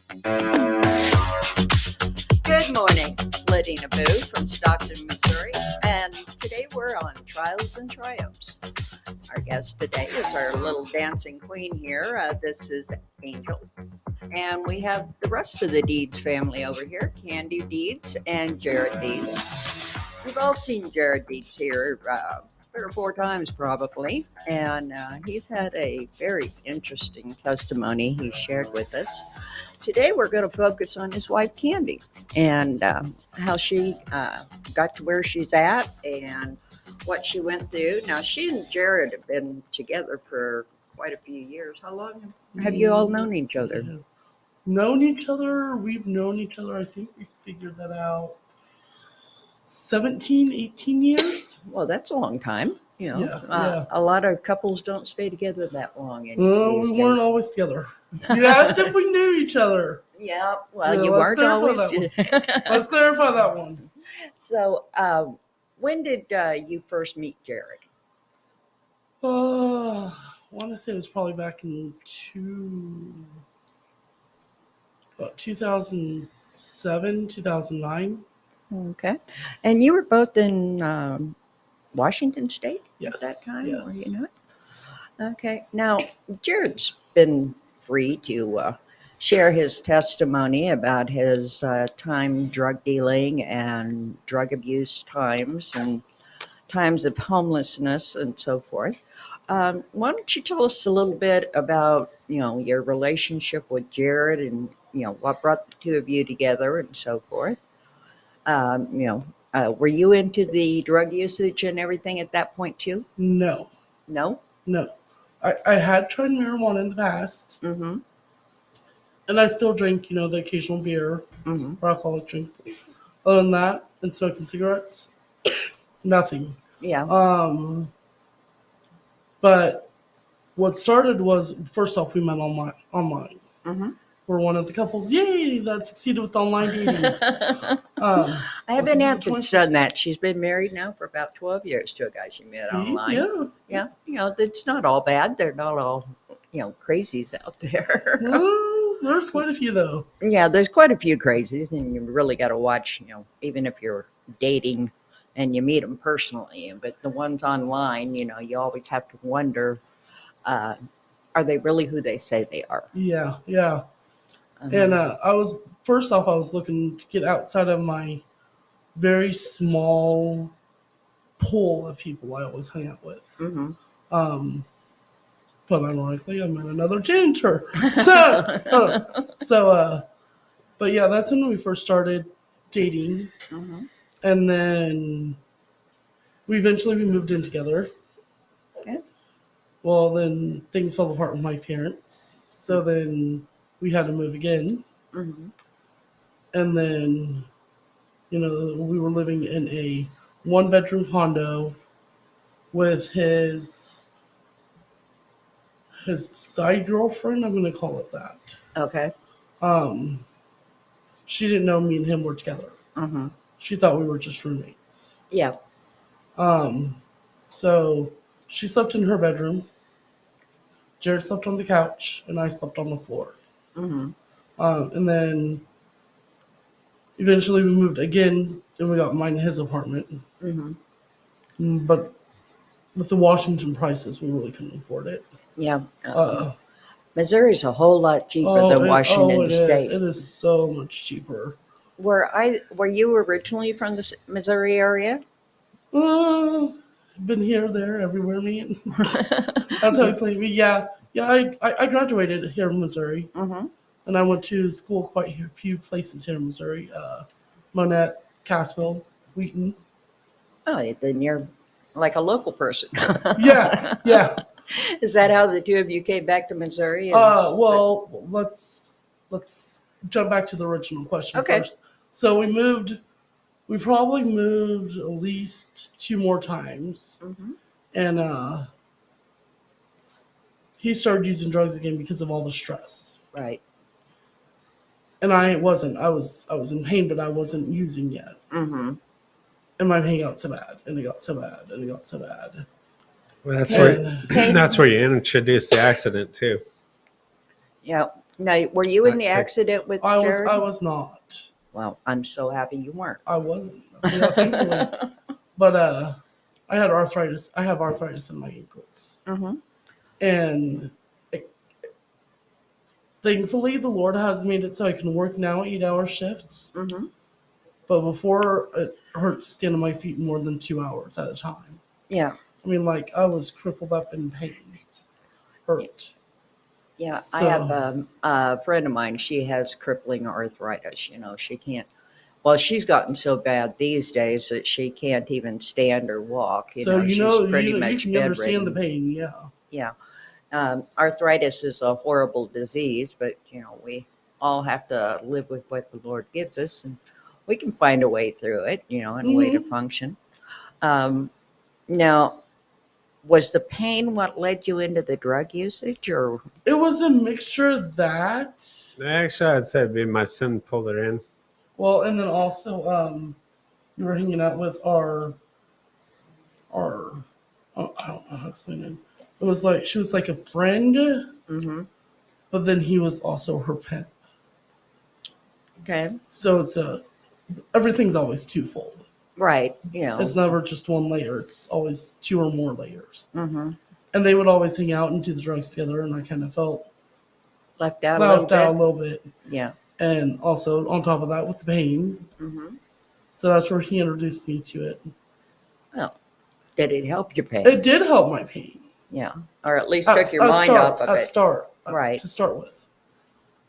Good morning, Lydia Naboo from Stockton, Missouri, and today we're on Trials and Triumphs. Our guest today is our little dancing queen here. This is Angel, and we have the rest of the Deeds family over here, Candy Deeds and Jared Deeds. We've all seen Jared Deeds here 3 or 4 times probably, and he's had a very interesting testimony he shared with us. Today we're going to focus on his wife Candy and how she got to where she's at and what she went through. Now she and Jared have been together for quite a few years. How long have you all known each other? We've known each other, I think we figured that out, 17, 18 years. Well, that's a long time. You know, Yeah. A lot of couples don't stay together that long. Well, we weren't always together. You asked if we knew each other. Yeah, well, Yeah, you let's weren't clarify always. that Let's clarify that one. So, when did you first meet Jared? I want to say it was probably back in 2007, 2009. Okay. And you were both in Washington State Yes. at that time, Yes. were you not? Okay. Now, Jared's been free to share his testimony about his time drug dealing and drug abuse times and times of homelessness and so forth. Why don't you tell us a little bit about, your relationship with Jared and, what brought the two of you together and so forth? Were you into the drug usage and everything at that point too? No. No? I had tried marijuana in the past, Mm-hmm. and I still drink, the occasional beer Mm-hmm. or alcoholic drink. Other than that, and smoking cigarettes, nothing. Yeah. But what started was, first off, we met online. Mm-hmm. We're one of the couples, yay, that succeeded with online dating. I have an aunt the that's 20s. done that. She's been married now for about 12 years to a guy she met See? online. Yeah. Yeah. It's not all bad. They're not all, crazies out there. Well, there's quite a few, though. Yeah, there's quite a few crazies, and you really got to watch, even if you're dating and you meet them personally. But the ones online, you always have to wonder, are they really who they say they are? Yeah. Uh-huh. And I was looking to get outside of my very small pool of people I always hang out with. Mm-hmm. But ironically, I met another janitor. But yeah, that's when we first started dating. Mm-hmm. And then we moved in together. Okay. Well, then things fell apart with my parents. So then we had to move again. Mm-hmm. And then, we were living in a 1-bedroom condo with his side girlfriend, I'm going to call it that. Okay. She didn't know me and him were together. Mm-hmm. She thought we were just roommates. Yeah. So she slept in her bedroom. Jared slept on the couch, and I slept on the floor. Mm-hmm. And then eventually we moved again, and we got mine in his apartment. Mm-hmm. But with the Washington prices, we really couldn't afford it. Yeah. Missouri's a whole lot cheaper than Washington State. It is so much cheaper. Were you originally from the Missouri area? Been here, there, everywhere, man. That's how it's like. Yeah. I graduated here in Missouri, Mm-hmm. and I went to school quite a few places here in Missouri. Monette, Cassville, Wheaton. Oh, then you're like a local person. Yeah. Is that how the two of you came back to Missouri? Well, let's jump back to the original question first. So we probably moved at least 2 more times. Mm-hmm. And he started using drugs again because of all the stress. Right. And I wasn't. I was in pain, but I wasn't using yet. Mm-hmm. And my pain got so bad, and it got so bad, and it got so bad. Well, that's where you introduced the accident too. Yeah. Now, were you in the Okay. accident with I Jared? was not. Well, I'm so happy you weren't. I wasn't. Yeah, thankfully. But I had arthritis. I have arthritis in my ankles, Mm-hmm. and thankfully the Lord has made it so I can work now 8-hour shifts. Mm-hmm. But before, it hurt to stand on my feet more than 2 hours at a time. Yeah. I mean, like, I was crippled up in pain. Hurt. Yeah. I So- have a friend of mine. She has crippling arthritis. She can't. Well, she's gotten so bad these days that she can't even stand or walk. So you she's know, pretty you much can understand the bedridden. pain, yeah. Yeah. Arthritis is a horrible disease, but we all have to live with what the Lord gives us, and we can find a way through it, and a way to function. Now, was the pain what led you into the drug usage, or? It was a mixture of that. Actually, I'd say it'd be my son pulled her in. Well, and then also, we were hanging out with our oh, I don't know how to explain it. It was like she was like a friend, Mm-hmm. but then he was also her pimp. Okay. So it's everything's always twofold. Right. It's never just one layer. It's always 2 or more layers. Mm-hmm. And they would always hang out and do the drugs together, and I kind of felt Left out left out a a little bit. Yeah. And also on top of that, with the pain. Mm-hmm. So that's where he introduced me to it. Oh, did it help your pain? It did help my pain. Yeah, or at least took your mind off of it. To start with.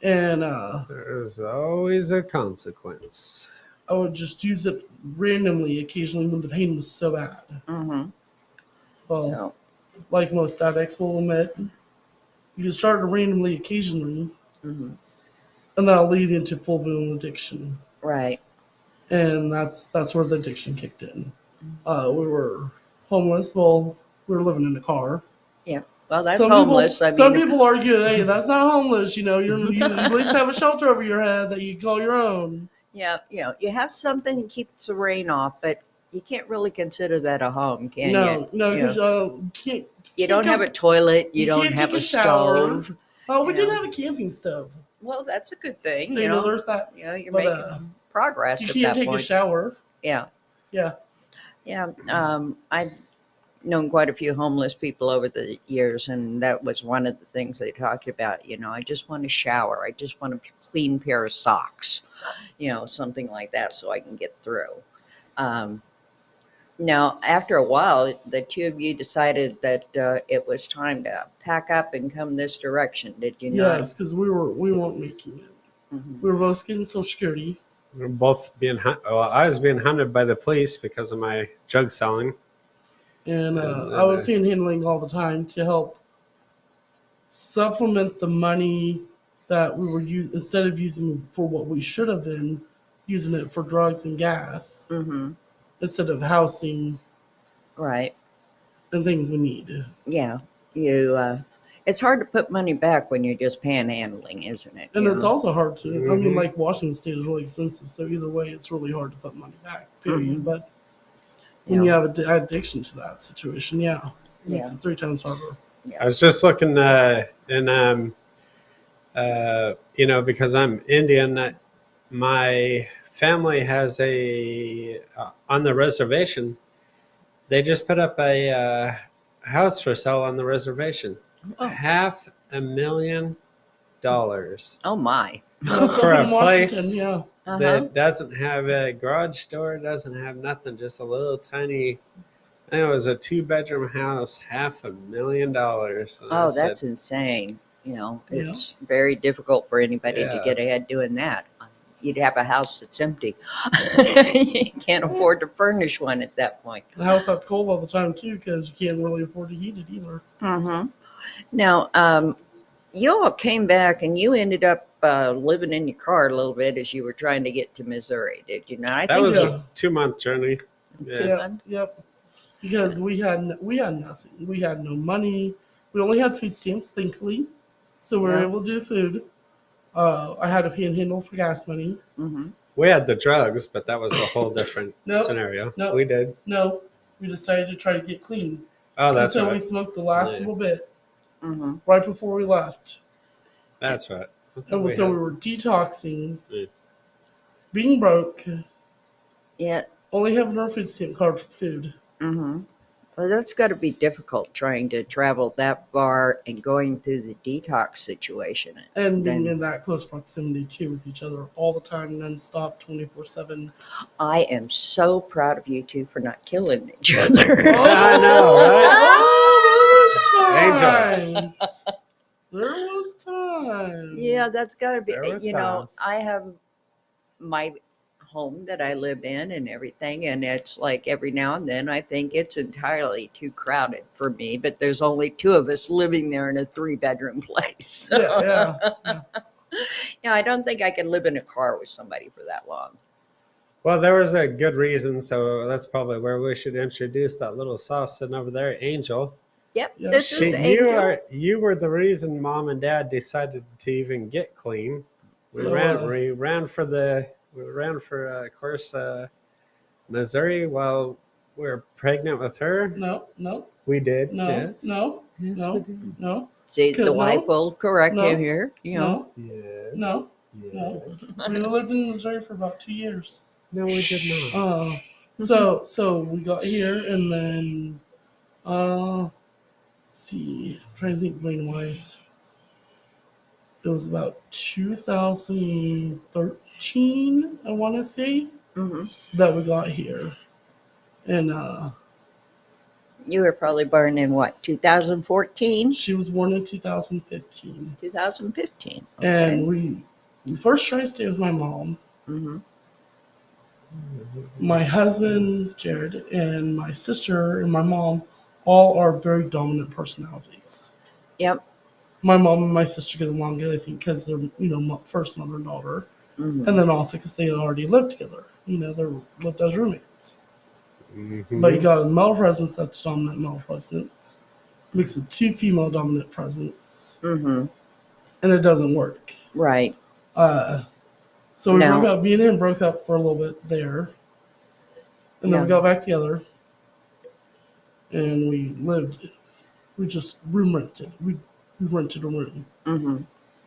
And There's always a consequence. I would just use it randomly occasionally when the pain was so bad. Mm-hmm. Well, No. like most addicts will admit, you can start randomly occasionally, Mm-hmm. and that'll lead into full-blown addiction. Right. And that's where the addiction kicked in. We were homeless. Well, we were living in a car. Yeah. Well, that's Some homeless. People, some people argue, hey, that's not homeless. You at least have a shelter over your head that you call your own. Yeah. You have something that keeps the rain off, but you can't really consider that a home, can No, you? because you can't. You don't have a toilet. You don't can't have take a shower. stove. Oh, we you did know. have a camping stove. Well, that's a good thing. So, there's that. You're but, making progress You at can't that take point. a shower. Yeah. Yeah. Yeah. I've known quite a few homeless people over the years, and that was one of the things they talked about. I just want a shower. I just want a clean pair of socks, something like that, so I can get through. Now, after a while, the two of you decided that it was time to pack up and come this direction. Did you not? Yes, because we weren't making it. Mhm. We were both getting Social Security. We were both I was being hunted by the police because of my drug selling. And And I was handling all the time to help supplement the money that we were instead of using for what we should have been using it for drugs and gas Mm-hmm. instead of housing Right. and things we need. Yeah. It's hard to put money back when you're just panhandling, isn't it? And You it's know? also hard to. I mean, Mhm. like Washington State is really expensive, so either way, it's really hard to put money back. Period. Mhm. But when Yeah. you have addiction to that situation, it makes Yeah. it 3 times harder. I was just looking, because I'm Indian, my family has on the reservation, they just put up a house for sale on the reservation. Oh. $500,000 Oh my. for Up a in place Washington, yeah. Uh-huh. that doesn't have a garage door, doesn't have nothing, just a little tiny. I think it was a 2-bedroom house, $500,000. And I Oh, said, that's insane. Yeah. It's very difficult for anybody to Yeah. get ahead doing that. You'd have a house that's empty. You can't afford to furnish one at that point. The house that's cold all the time too, because you can't really afford to heat it either. Mm-hmm. Now, you all came back and you ended up living in your car a little bit as you were trying to get to Missouri, did you not? that was Yeah. a 2-month journey. Two Yeah. months? Yep. Because we had nothing. We had no money. We only had food stamps, thankfully, so we were Yeah. able to do food. I had a panhandle for gas money. Mm-hmm. We had the drugs, but that was a whole different Nope. scenario. Nope. We did. No, we decided to try to get clean. Oh, that's Until we right. smoked the last Yeah. little bit Mm-hmm. right before we left. That's right. And so we were detoxing, Mm. being broke, Yeah. only having our food stamp card for food. Mm-hmm. Well, that's got to be difficult trying to travel that far and going through the detox situation. And being Then in that close proximity too with each other all the time, nonstop, 24/7. I am so proud of you two for not killing each other. I know, right? Oh, there Angel. was times. There was times. Yeah, that's got to be. There was You know, times. I have my home that I live in and everything, and it's like every now and then I think it's entirely too crowded for me. But there's only two of us living there in a 3-bedroom place. Yeah. Yeah, I don't think I can live in a car with somebody for that long. Well, there was a good reason, so that's probably where we should introduce that little sauce sitting over there, Angel. Yep, Yeah, this she- is Angel. You were the reason Mom and Dad decided to even get clean. We So, ran for of course Missouri while we were pregnant with her. No. We did. No. Yes. No. Yes, No. we did. No. See, Could- the wife no, will correct no, him here. You know, No. Yes. No. Yes. No. We lived in Missouri for about 2 years. No, we did not. So we got here and then let's see, I'm trying to think brain wise. It was about 2013, I want to say, hmm that we got here. And you were probably born in what, 2014, she was born in 2015. 2015. And we first tried to stay with my mom. hmm My husband, Jared, and my sister and my mom all are very dominant personalities. Yep. My mom and my sister get along good, I think, because they're, first mother and daughter. hmm And then also because they already lived together. They lived as roommates. Mhm. But you got a male presence that's dominant male presence mixed with 2 female dominant presence. hmm And it doesn't work. Right. So we No. broke up, me and him broke up for a little bit there. And then Yeah. we got back together. And we just room rented. We rented a room. hmm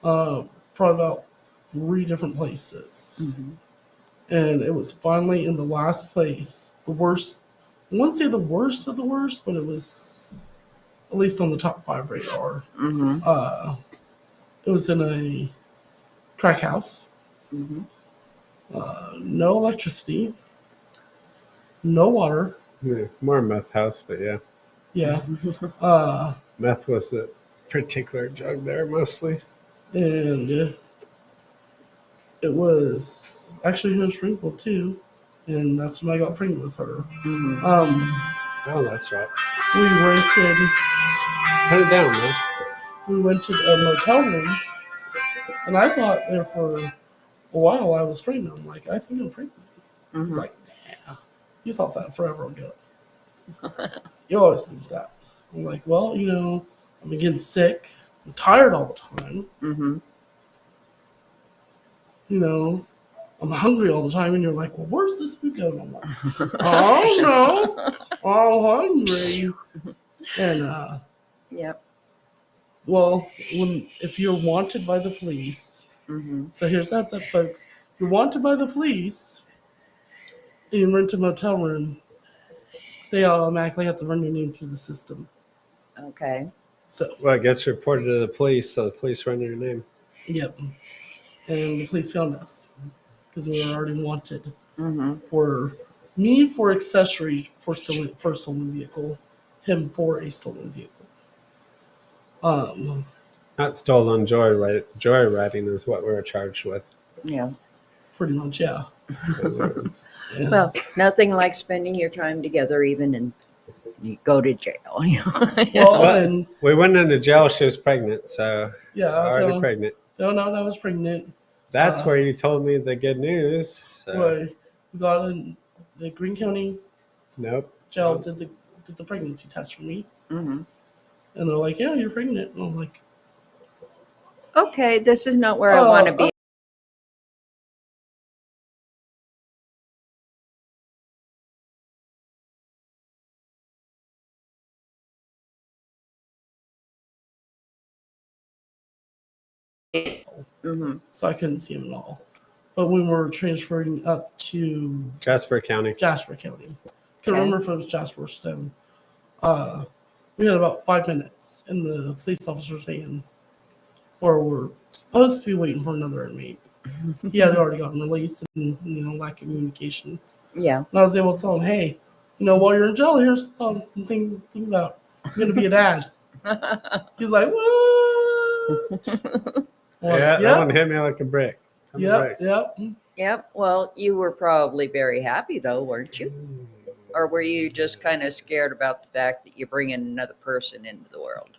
Probably about 3 different places. hmm And it was finally in the last place, the worst. I wouldn't say the worst of the worst, but it was at least on the top 5 radar. hmm It was in a crack house, hmm no electricity, no water. Yeah, more meth house, but yeah, Yeah, meth was a particular drug there mostly. and it was actually here in Springfield too, and that's when I got pregnant with her. hmm Oh, that's right. We rented. Turn it down, man. We rented a motel room, and I thought there for a while I was pregnant. I'm like, I think I'm pregnant. He's like, nah, you thought that forever ago. You always think that. I'm like, well, I'm getting sick. I'm tired all the time. hmm I'm hungry all the time. And you're like, well, where's this food going? I'm like, oh, no, I'm hungry. And, Yep. well, if you're wanted by the police, hmm so here's that up, folks. You're wanted by the police, and you rent a motel room, they automatically have to run your name through the system. Okay. So, Well, it gets reported to the police, so the police run your name. yep. And the police found us because we were already wanted hmm for accessory for a stolen vehicle, him for a stolen vehicle. Not stolen joyriding is what we were charged with. Yeah. Pretty much, yeah. Yeah. Well, nothing like spending your time together, even and you go to jail. Well, Well, and We went into jail. She was pregnant, so yeah, I already pregnant. found out I was pregnant. That's where you told me the good news. So We got in the Greene County nope. jail did the pregnancy test for me, hmm and they're like, "Yeah, you're pregnant." And I'm like, Okay, this is not where I Oh, want to be. Mm-hmm. so I couldn't see him at all. But when we were transferring up to Jasper County. Jasper County, can't Okay. remember if it was Jasper or Stone. We had about 5 minutes in the police officer's van, where we're supposed to be waiting for another inmate. He had already gotten released, and lack of communication. Yeah. And I was able to tell him, hey, while you're in jail, here's the thing about I'm gonna be a dad. He's like, what? I'm like, Yeah, that one hit me like a brick. Yep. Yep. Well, you were probably very happy though, weren't you? Or were you just kind of scared about the fact that you're bringing another person into the world?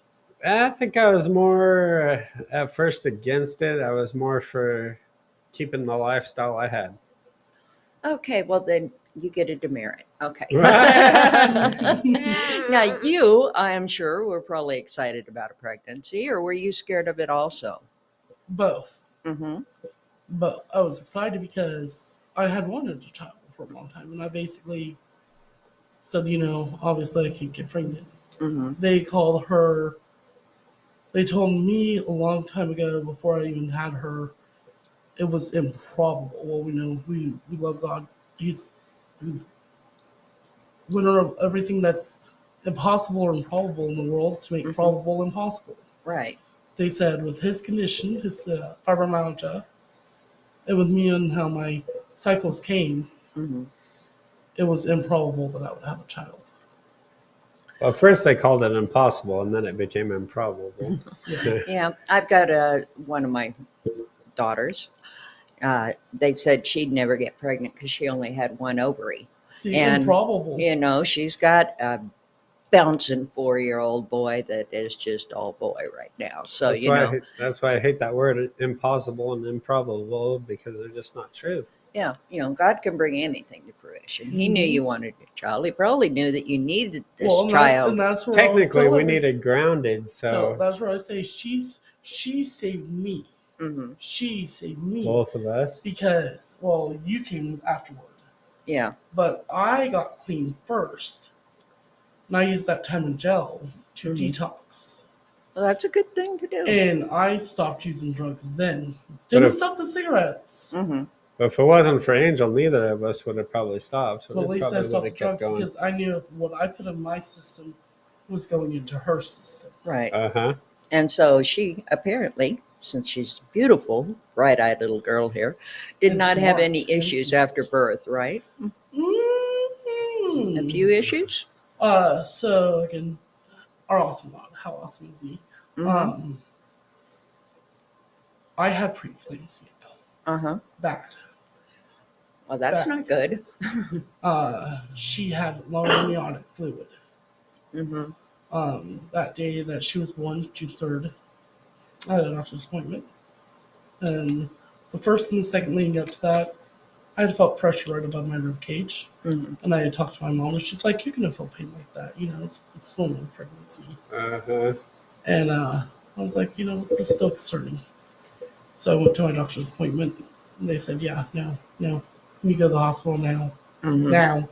I think I was more at first against it. I was more for keeping the lifestyle I had. Okay, well then you get a demerit. Okay. Right. Now you, I am sure, were probably excited about a pregnancy, or were you scared of it also? Both. Mm-hmm. Both. I was excited because I had wanted a child for a long time, and I basically said, obviously I can't get pregnant. Mm-hmm. They called her. They told me a long time ago, before I even had her, it was improbable. Well, we know we love God. He's the winner of everything that's impossible or improbable in the world to make Mhm. probable impossible. Right. They said with his condition, his fibromyalgia, and with me and how my cycles came, Mm-hmm. it was improbable that I would have a child. Well, first they called it impossible, and then it became improbable. Yeah. Yeah, I've got one of my daughters. They said she'd never get pregnant because she only had one ovary. See, And, improbable. She's got a bouncing 4-year-old boy that is just all boy right now. So, That's why I hate that word impossible and improbable, because they're just not true. yeah, God can bring anything to fruition. He knew Mhm. you wanted a child. He probably knew that you needed this Well, and child. that's where Technically, we need needed grounded, so that's where I say she saved me. Mm-hmm. She saved me both of us. because you came afterward, Yeah. but I got clean first, and I used that time in jail to Mhm. detox, Well, that's a good thing to do. and I stopped using drugs then. But Didn't if- stop the cigarettes. Mm-hmm. But if it wasn't for Angel, neither of us would have probably stopped. But at We least I probably stopped would the have kept drugs going. because I knew if what I put in my system was going into her system. Right. Uh-huh. And so she apparently, since she's beautiful, bright-eyed little girl here, did And not have smart, any and issues smart. after birth, right? Mm-hmm. A few issues? So again, our awesome God, how awesome is he? Mm-hmm. I had preeclampsia. Uh-huh. Bad. Well, that's That- not good. She had low amniotic fluid. Mm-hmm. That day that she was born, June 3rd, I had a doctor's appointment. And the first and the second leading up to that, I had felt pressure right above my rib cage. Mm-hmm. And I had talked to my mom, and she's like, "You're going to feel pain like that. It's normal in pregnancy." Uh-huh. And I was like, this is still concerning. So I went to my doctor's appointment, and they said, "Yeah, no. You go to the hospital now. Mm-hmm. Now.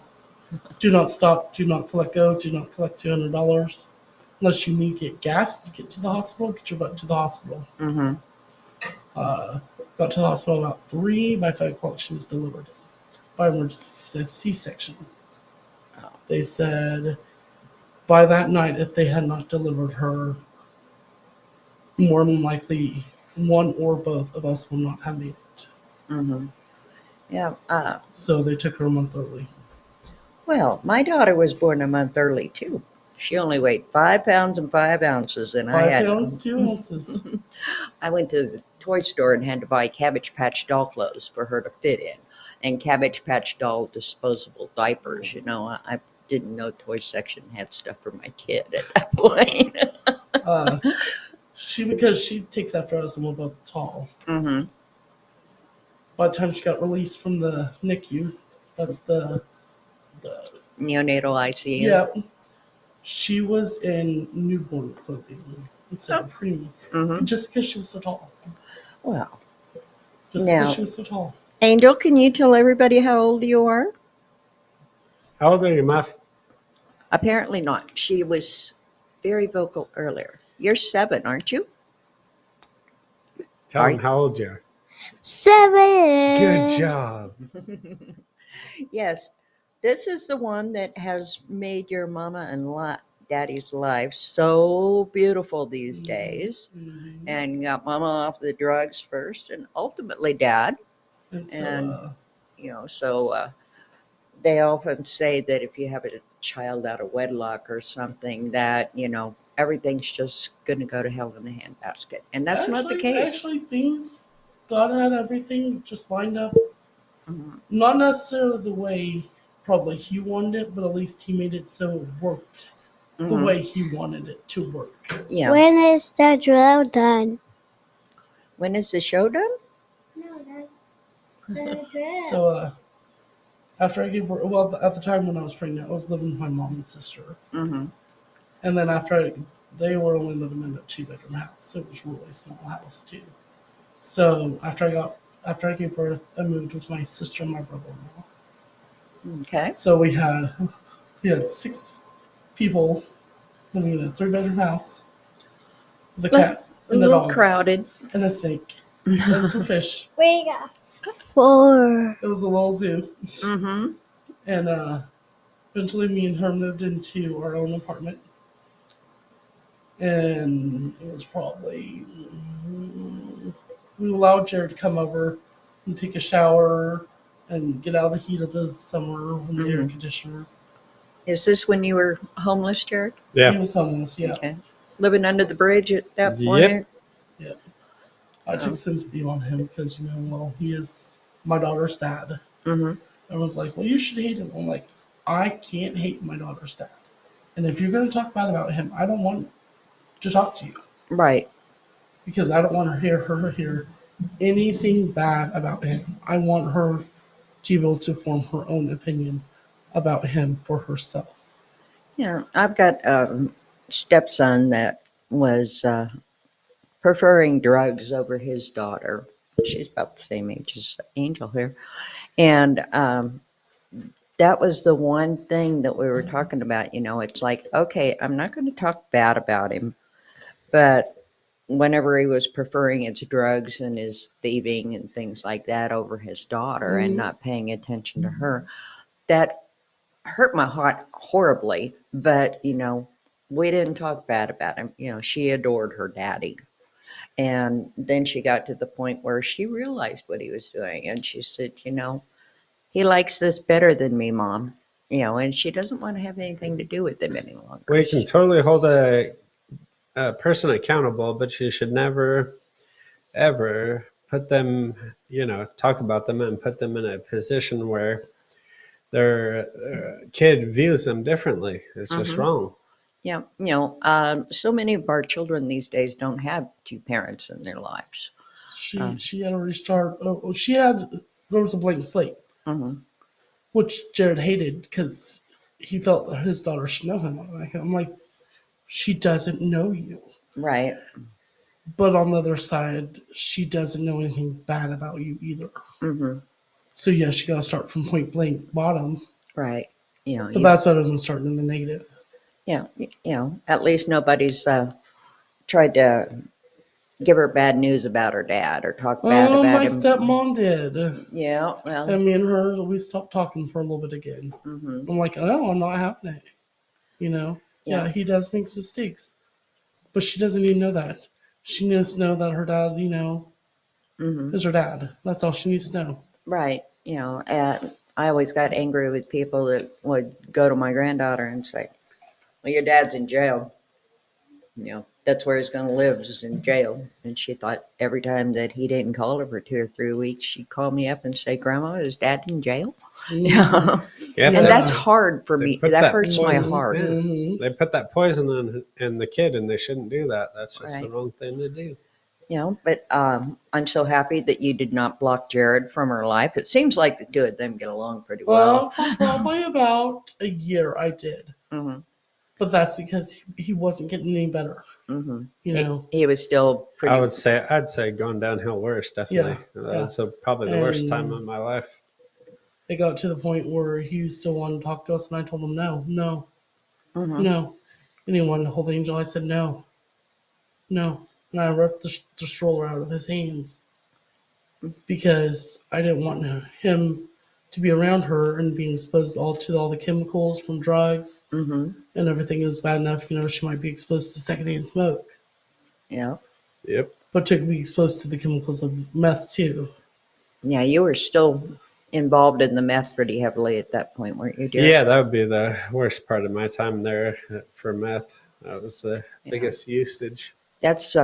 Do not stop. Do not let go. Do not collect $200. Unless you need to get gas to get to the hospital, get your butt to the hospital." Mm-hmm. Got to the hospital about 3. By 5 o'clock, she was delivered by emergency C-section. Oh. They said by that night, if they had not delivered her, more than likely one or both of us would not have made it. Mm-hmm. Yeah. So they took her a month early. Well, my daughter was born a month early, too. She only weighed 5 pounds and 5 ounces. And 5 pounds, 2 ounces. I went to the toy store and had to buy Cabbage Patch doll clothes for her to fit in, and Cabbage Patch doll disposable diapers. I didn't know toy section had stuff for my kid at that point. Because she takes after us and we're both tall. Mm-hmm. By the time she got released from the NICU, that's the Neonatal ICU. Yep. She was in newborn clothing instead of preemie. Mm-hmm. Just because she was so tall. Well, Just Now- because she was so tall. Angel, can you tell everybody how old you are? How old are you, Muff? Apparently not. She was very vocal earlier. You're 7, aren't you? Tell Are them how old you are. 7. Good job. Yes, this is the one that has made your mama and daddy's life so beautiful these days. Mhm. And got mama off the drugs first and ultimately dad. And so, And, so they often say that if you have a child out of wedlock or something, that, everything's just going to go to hell in a handbasket. And that's not the case. Actually, things, God had everything just lined up. Mhm. Not necessarily the way probably he wanted it, but at least he made it so it worked the Mhm. way he wanted it to work. Yeah. When is the drill done? When is the show done? No, the drill. So, after I gave birth, well, at the time when I was pregnant, I was living with my mom and sister. Mm-hmm. And then they were only living in a 2-bedroom house. It was a really small house too. So after I gave birth, I moved with my sister and my brother-in-law. Okay. So we had 6 people living in a 3-bedroom house with a cat A and a little dog crowded. and a snake and some fish. We got 4. It was a little zoo. Mm-hmm. And eventually me and her moved into our own apartment. And it was probably, we allowed Jared to come over and take a shower and get out of the heat of the summer in the air Mhm. conditioner. Is this when you were homeless, Jared? He Yeah. was homeless, yeah. Okay. Living under the bridge at that point? Yep. I took sympathy on him because, he is my daughter's dad. Mm-hmm. Everyone's like, well, you should hate him. I'm like, I can't hate my daughter's dad. And if you're going to talk bad about him, I don't want to talk to you Right. because I don't want to hear anything bad about him. I want her to be able to form her own opinion about him for herself. Yeah. I've got a stepson that was preferring drugs over his daughter. She's about the same age as Angel here. And that was the one thing that we were talking about. It's like, okay, I'm not going to talk bad about him, but whenever he was preferring his drugs and his thieving and things like that over his daughter and Mhm. not paying attention to her, that hurt my heart horribly. But, we didn't talk bad about him. She adored her daddy. And then she got to the point where she realized what he was doing. And she said, he likes this better than me, Mom. And she doesn't want to have anything to do with him any longer. We can totally hold a person accountable, but you should never, ever put them, talk about them and put them in a position where their kid views them differently. It's just Mhm. wrong. Yeah, so many of our children these days don't have 2 parents in their lives. She had a restart. There was a blank slate, Hmm. which Jared hated because he felt his daughter should know him. I'm like, she doesn't know you. Right. But on the other side, she doesn't know anything bad about you either. Hmm. So yeah, she got to start from point blank bottom. Right. But that's better than starting in the negative. Yeah, at least nobody's tried to give her bad news about her dad or talk bad Oh, about my him. stepmom did. Yeah, well. And me and her, we stopped talking for a little bit again. Hmm. I'm like, oh, I'm not having it. Yeah, he does make mistakes. But she doesn't even know that. She needs to know that her dad, Hmm. is her dad. That's all she needs to know. Right. And I always got angry with people that would go to my granddaughter and say, well, your dad's in jail. That's where he's going to live, is in jail. And she thought every time that he didn't call her for 2 or 3 weeks, she'd call me up and say, Grandma, is dad in jail? Yeah, And but that's hard for they me. put That that hurts my poison- heart. yeah. Mhm. They put that poison in the kid, and they shouldn't do that. That's just the Right. wrong thing to do. But I'm so happy that you did not block Jared from her life. It seems like the 2 of them get along pretty Well, well. for probably about a year, I did. Hmm. But that's because he wasn't getting any better. Hmm. You He was still pretty. I'd say going downhill worse, definitely. Yeah, That's probably the worst time And- of my life. It got to the point where he still wanted to talk to us, and I told him no. Mhm. And he wanted to hold Angel. I said no. and I ripped the stroller out of his hands because I didn't want him to be around her and being exposed to all the chemicals from drugs Mm-hmm. and everything is bad enough. She might be exposed to secondhand smoke, Yeah. Yep. but to be exposed to the chemicals of meth too. Yeah, you were still involved in the meth pretty heavily at that point, weren't you, dear? Yeah, that would be the worst part of my time there for meth. That was the Yeah. biggest usage. That's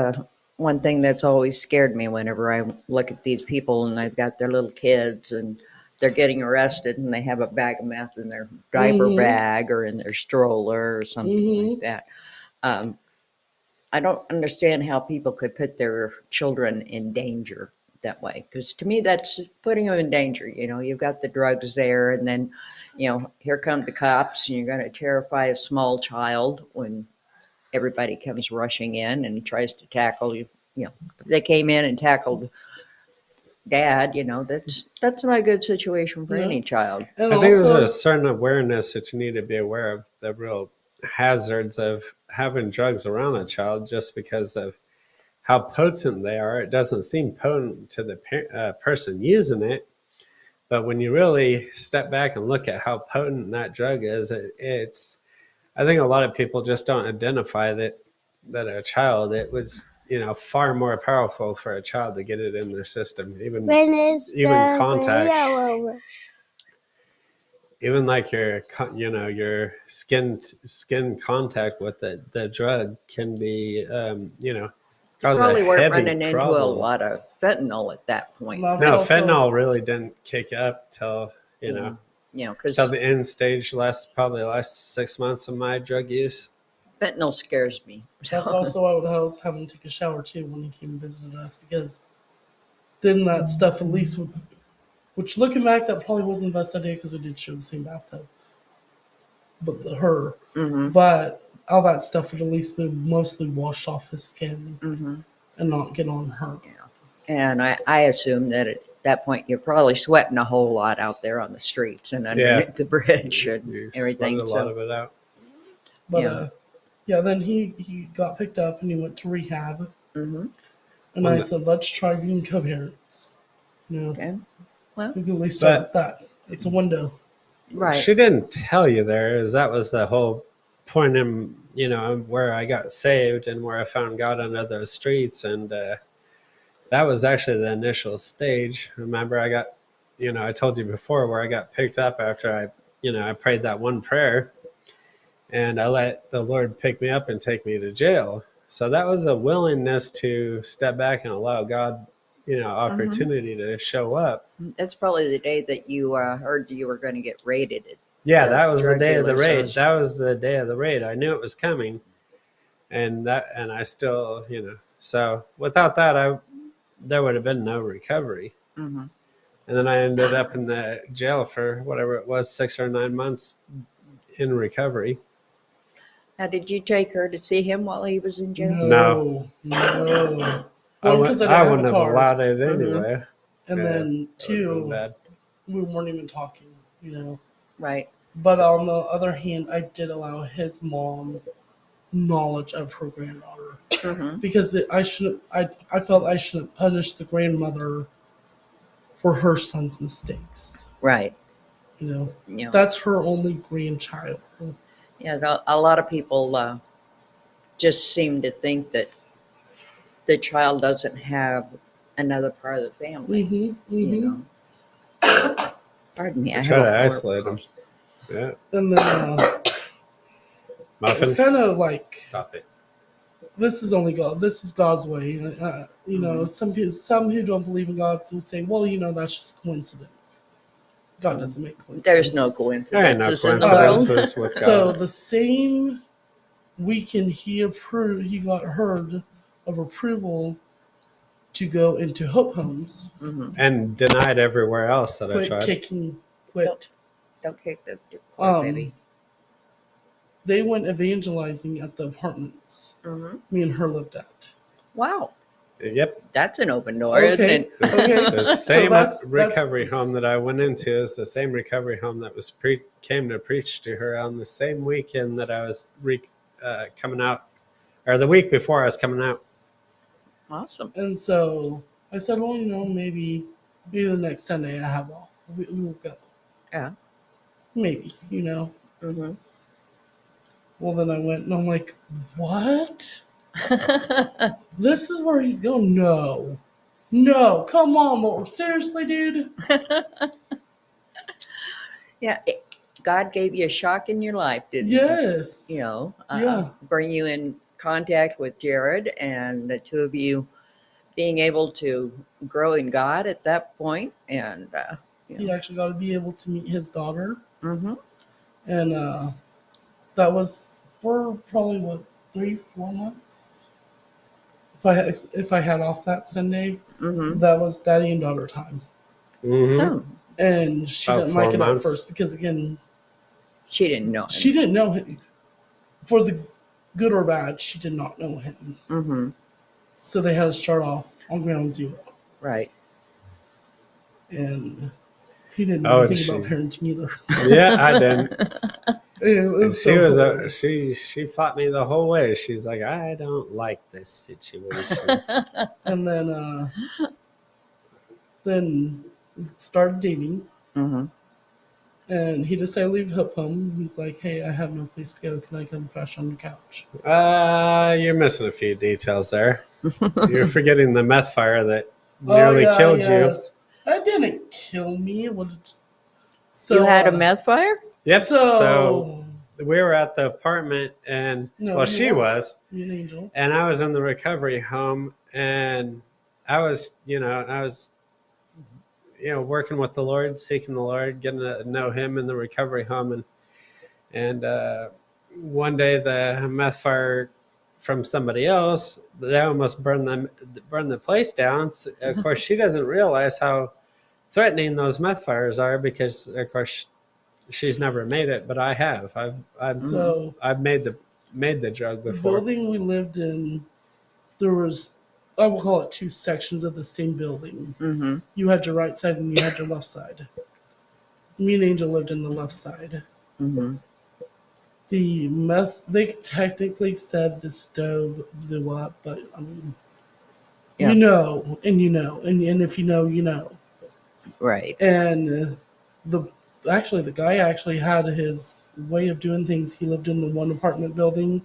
one thing that's always scared me whenever I look at these people and they've got their little kids and they're getting arrested and they have a bag of meth in their diaper Mhm. bag or in their stroller or something like that. I don't understand how people could put their children in danger that way. Because to me, that's putting them in danger. You've got the drugs there, and then, here come the cops, and you're going to terrify a small child when everybody comes rushing in and tries to tackle you. If they came in and tackled dad, that's not a good situation for Yeah. any child. And I think there's also, a certain awareness that you need to be aware of the real hazards of having drugs around a child just because of how potent they are. It doesn't seem potent to the person using it, but when you really step back and look at how potent that drug is, it's. I think a lot of people just don't identify that a child. It was far more powerful for a child to get it in their system, even When is even the contact. radio over? Even like your skin contact with the drug can be cause Probably a weren't heavy running into a problem. lot of fentanyl at that point. Lots No, also- fentanyl really didn't kick up till Because till the end stage. Probably last 6 months of my drug use. fentanyl scares me. That's also why I was having to take a shower too when he came and visited us, because then that stuff at least would. Which, looking back, that probably wasn't the best idea because we did share the same bathtub, but her. Mm-hmm. But all that stuff would at least be mostly washed off his skin Mm-hmm. and not get on her. And I assume that at that point you're probably sweating a whole lot out there on the streets and underneath the bridge and You everything. sweated a lot of it out. But Yeah. then he got picked up and he went to rehab, Mm-hmm. and I said, let's try being co-parents. Okay. Well, We can at least start with that. It's a window. right. She didn't tell you there, is that was the whole point in where I got saved and where I found God under those streets, and that was actually the initial stage. Remember, I got I told you before where I got picked up after I prayed that one prayer, and I let the Lord pick me up and take me to jail. So that was a willingness to step back and allow God opportunity to show up. That's probably the day that you heard you were going to get raided. Yeah, The that was the drug day of the dealer raid. says- That was the day of the raid. I knew it was coming, and I still, So without that, there would have been no recovery. Mm-hmm. And then I ended up in the jail for whatever it was, 6 or 9 months in recovery. Now, did you take her to see him while he was in jail? No. I One, 'cause I didn't I have a wouldn't have car. allowed it Mhm. anyway. And Yeah, then that would've been two, bad. we weren't even talking, Right. But on the other hand, I did allow his mom knowledge of her granddaughter, Mm-hmm. because I felt I shouldn't punish the grandmother for her son's mistakes. Right. That's her only grandchild. Yeah. A lot of people just seem to think that the child doesn't have another part of the family. Mm-hmm, You know. Pardon me. I I try have to a isolate them. Yeah, And then it's muffin. kind of like, Stop it. this is only God. This is God's way. Some who don't believe in God will say, well, that's just coincidence. God doesn't make coincidences. There's no There ain't no coincidences in the world. coincidences with God. So the same weekend he got heard of approval to go into Hope Homes. Mhm. And denied everywhere else that I Quit tried. kicking, quit. Don't kick the corn, baby. They went evangelizing at the apartments Mhm. me and her lived at. Wow. Yep. That's an open door, isn't Okay. it? Okay. The So same that's- recovery home that I went into is the same recovery home that was came to preach to her on the same weekend that I was coming out, or the week before I was coming out. Awesome. And so I said, well, maybe the next Sunday I have off. We'll go. Yeah. Maybe, Mm-hmm. Well, then I went and I'm like, what? This is where he's going? No, come on, Lord. Seriously, dude? Yeah. God gave you a shock in your life, didn't he? Yes. Yeah. Bring you in contact with Jared, and the two of you being able to grow in God at that point. And, He actually got to be able to meet his daughter. mm-hmm. And that was for probably, 3-4 months? If I had off that Sunday, Mm-hmm. that was daddy and daughter time. Mm-hmm. Oh, And she About didn't like 4 it at months. first because, again, she didn't know him. she didn't know him. For the good or bad, she did not know him. Mm-hmm. So they had to start off on ground zero. Right. And he didn't Oh, know and anything about parenting either. Yeah, I didn't. It And was she so was hilarious. she fought me the whole way. She's like, I don't like this situation. And then we started dating. Mm-hmm. And he decided to leave Hope home. He's like, hey, I have no place to go. Can I come crash on your couch? You're missing a few details there. You're forgetting the meth fire that nearly killed That didn't kill me. It was You had a meth fire? you. Yep. So So, we were at the apartment, and No, you she weren't. was, me and Angel. and I was in the recovery home, and I was working with the Lord, seeking the Lord, getting to know Him in the recovery home, and one day the meth fire from somebody else, they almost burned the place down. So, of course, she doesn't realize how threatening those meth fires are because, of course, she's never made it, but I have. I've made the drug The before. building we lived in, there was, I will call it 2 sections of the same building. Mm-hmm. You had your right side and you had your left side. Me and Angel lived in the left side. Mm-hmm. The meth, they technically said the stove blew up, but I mean, Yeah. you know, and if you know, you know. Right. And the guy actually had his way of doing things. He lived in the one apartment building.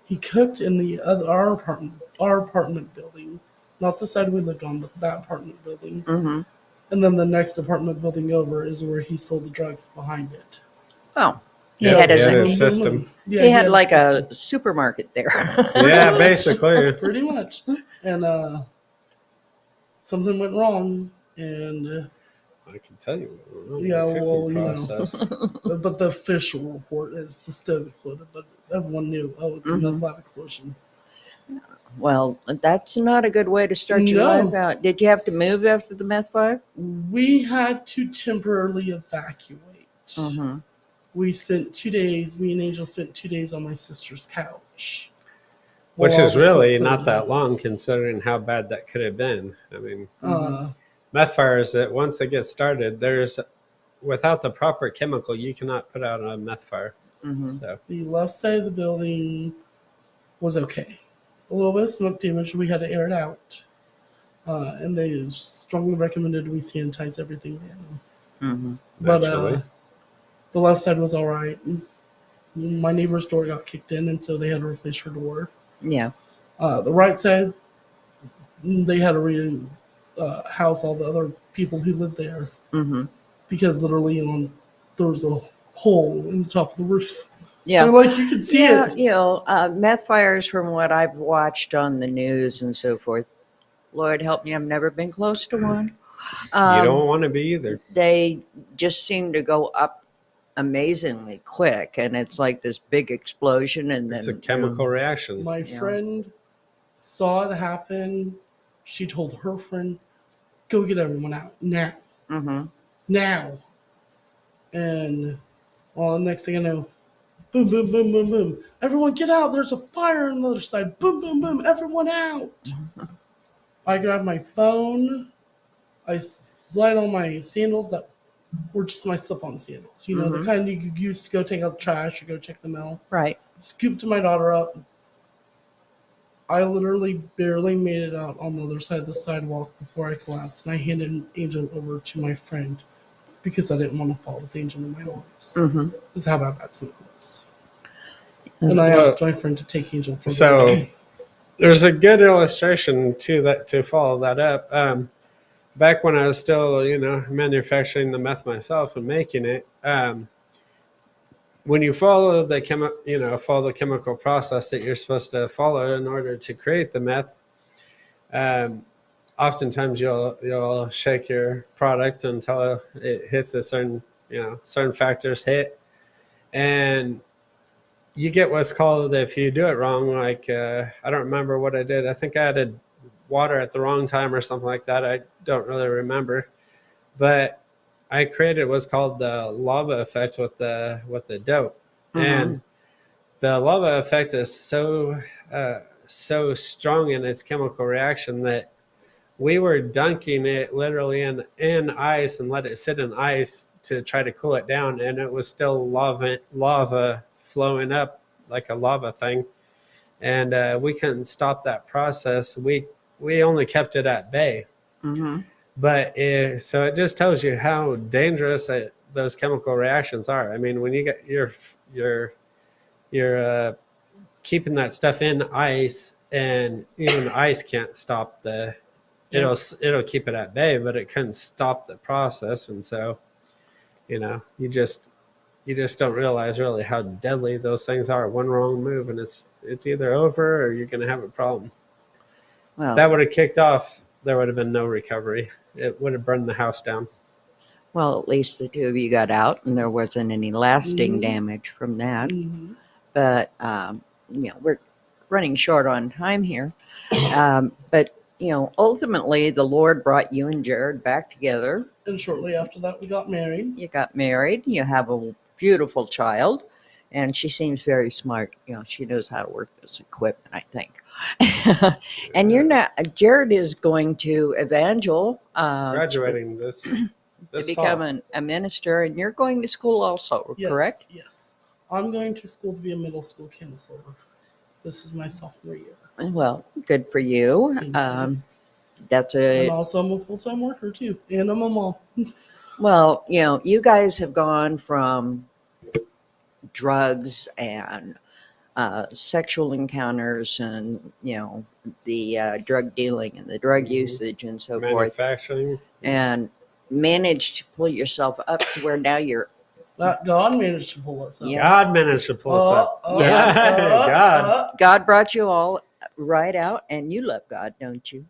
He cooked in our apartment building, not the side we lived on, but that apartment building. Mm-hmm. And then the next apartment building over is where he sold the drugs behind it. Oh. He Yeah, had he his had own. his system. Yeah, He had like system. a supermarket there. Yeah, basically. Pretty much. And something went wrong, and I can tell you. Yeah, The cooking well, you know. process. but the official report is the stove exploded. But everyone knew, it's a meth lab explosion. Well, that's not a good way to start your No. life out. Did you have to move after the meth fire? We had to temporarily evacuate. Mm-hmm. We spent 2 days. Me and Angel spent 2 days on my sister's couch. Which While is all the really stuff not cleared that up. long considering how bad that could have been. I mean, Uh, meth fires, that once they get started, without the proper chemical, you cannot put out a meth fire. Mm-hmm. So the left side of the building was okay. A little bit of smoke damage. We had to air it out. And they strongly recommended we sanitize everything down. Mm-hmm. But naturally. the left side was all right. My neighbor's door got kicked in, and so they had to replace her door. Yeah. The right side, they had to house all the other people who lived there Mm-hmm. because literally there was a hole in the top of the roof. Yeah. And, like, you could see Yeah, it. meth fires, from what I've watched on the news and so forth, Lord help me, I've never been close to one. You don't want to be either. They just seem to go up amazingly quick, and it's like this big explosion, and then It's a chemical reaction. My Yeah. friend saw it happen. She told her friend, go get everyone out now. Mm-hmm. Now. And, well, the next thing I know, boom, boom, boom, boom, boom. Everyone get out. There's a fire on the other side. Boom, boom, boom. Everyone out. I grabbed my phone. I slide on my sandals that were just my slip-on sandals. You know, the kind you use to go take out the trash or go check the mail. Right. Scooped my daughter up. I literally barely made it out on the other side of the sidewalk before I collapsed, and I handed Angel over to my friend because I didn't want to fall with Angel in my arms. Mm-hmm. This is how bad that smoke was. And I Well, asked my friend to take Angel for so- the day. There's a good illustration to that to follow that up. Back when I was still, manufacturing the meth myself and making it, when you follow the chemical process that you're supposed to follow in order to create the meth, oftentimes you'll shake your product until it hits a certain factors hit, and you get what's called, if you do it wrong, like I don't remember what I did. I think I added water at the wrong time or something like that. I don't really remember, but I created what's called the lava effect with the dope, and the lava effect is so strong in its chemical reaction that we were dunking it literally in ice and let it sit in ice to try to cool it down, and it was still lava flowing up like a lava thing, and we couldn't stop that process. We only kept it at bay. Mm-hmm. But so it just tells you how dangerous those chemical reactions are. I mean, when you get you're keeping that stuff in ice, and even ice can't stop it'll keep it at bay, but it couldn't stop the process. And so, you just don't realize really how deadly those things are. One wrong move and it's either over or you're going to have a problem. Well, If that would have kicked off, there would have been no recovery. It would have burned the house down. well, at least the two of you got out, and there wasn't any lasting Mhm. damage from that. Mhm. But we're running short on time here. But ultimately, the Lord brought you and Jared back together. And shortly after that, we got married. You got married. You have a beautiful child, and she seems very smart. She knows how to work this equipment, I think. And Jared is going to Evangel Graduating this to fall. become a minister, and you're going to school also, Yes, correct? Yes. I'm going to school to be a middle school counselor. This is my sophomore year. Well, good for you. Thank you. That's And also, I'm a full-time worker too, and I'm a mom. well, you guys have gone from drugs and sexual encounters and the drug dealing and the drug Mhm. usage and so forth, Manufacturing. and managed to pull yourself up to where now you're That God managed to pull us up. Yeah. God managed to pull us up. God. God brought you all right out, and you love God, don't you?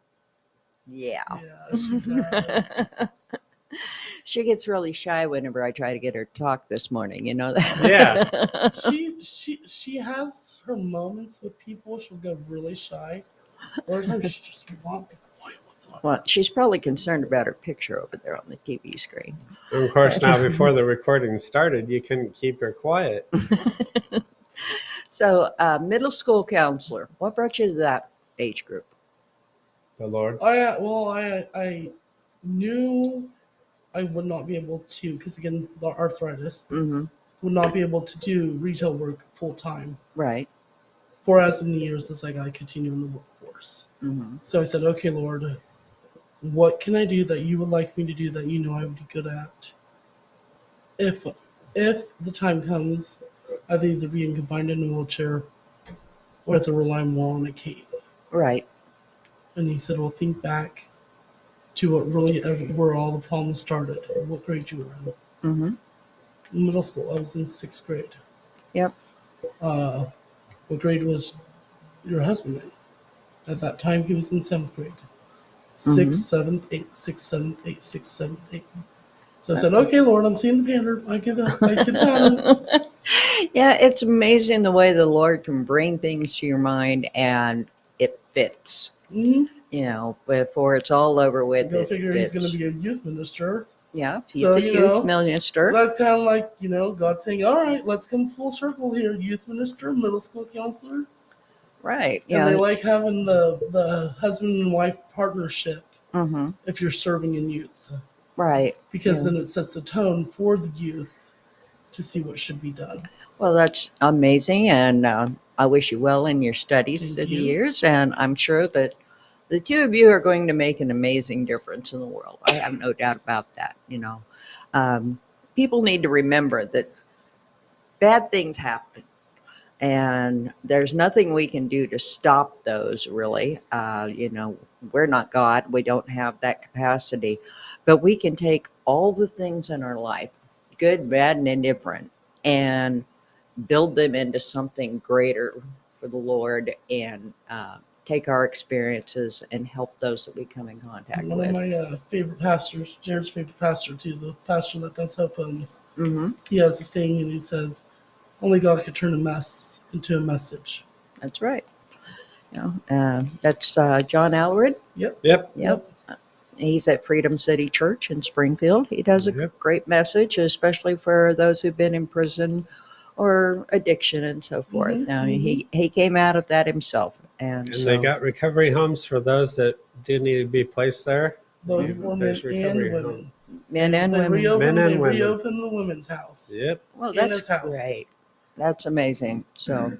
Yeah. Yeah, she does. She gets really shy whenever I try to get her to talk this morning. You know that? Yeah. She has her moments with people. She'll get really shy. Other times she just won't be quiet whatsoever. Well, she's probably concerned about her picture over there on the TV screen. And of course, now before the recording started, you couldn't keep her quiet. So, middle school counselor, what brought you to that age group? The Lord. I knew I would not be able to, because again, the arthritis, Mm-hmm. would not be able to do retail work full time Right. for as many years as I got to continue in the workforce. Mm-hmm. So I said, okay, Lord, what can I do that you would like me to do that you know I would be good at? If the time comes, I'd either be confined in a wheelchair or have to rely more on a cane. Right. And he said, well, think back to where all the problems started, what grade you were in. Mm-hmm. In middle school, I was in 6th grade. Yep. What grade was your husband in? At that time, he was in 7th grade. 6th, 7th, 8th, 6th, 7th, 8th, 6th, 7th, 8th. So I said, okay, Lord, I'm seeing the pattern. I give up. I see the pattern. Yeah, it's amazing the way the Lord can bring things to your mind and it fits. Mhm. Before it's all over with. Go It figure he's fits. going to be a youth minister. Yeah, he's So, a you youth know, minister. That's kind of like, God saying, all right, let's come full circle here. Youth minister, middle school counselor. Right. And they Yeah. like having the husband and wife partnership Mm-hmm. if you're serving in youth. Right. Because Yeah. then it sets the tone for the youth to see what should be done. Well, that's amazing, and I wish you well in your studies Thank through the you. years. And I'm sure that the two of you are going to make an amazing difference in the world. I have no doubt about that. People need to remember that bad things happen, and there's nothing we can do to stop those. Really, we're not God; we don't have that capacity, but we can take all the things in our life, good, bad, and indifferent, and build them into something greater for the Lord, and take our experiences and help those that we come in contact One with. of my favorite pastors, Jared's favorite pastor too, the pastor that does Hope Homes, Hmm. he has a saying and he says, only God could turn a mess into a message. That's right. That's John Alred. Yep. Yep. He's at Freedom City Church in Springfield. He does a Yep. great message, especially for those who've been in prison or addiction and so forth. Mhm, Now, he came out of that himself, and And so they got recovery homes for those that do need to be placed there. Both Mhm. women There's and recovery women. home. men and They women. reopened, Men and they women. reopened the women's house. Yep. Well, in that's his house. great. That's amazing. So,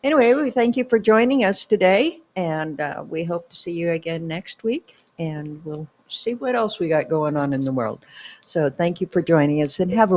anyway, we thank you for joining us today, and we hope to see you again next week, and we'll see what else we got going on in the world. So, thank you for joining us, and have a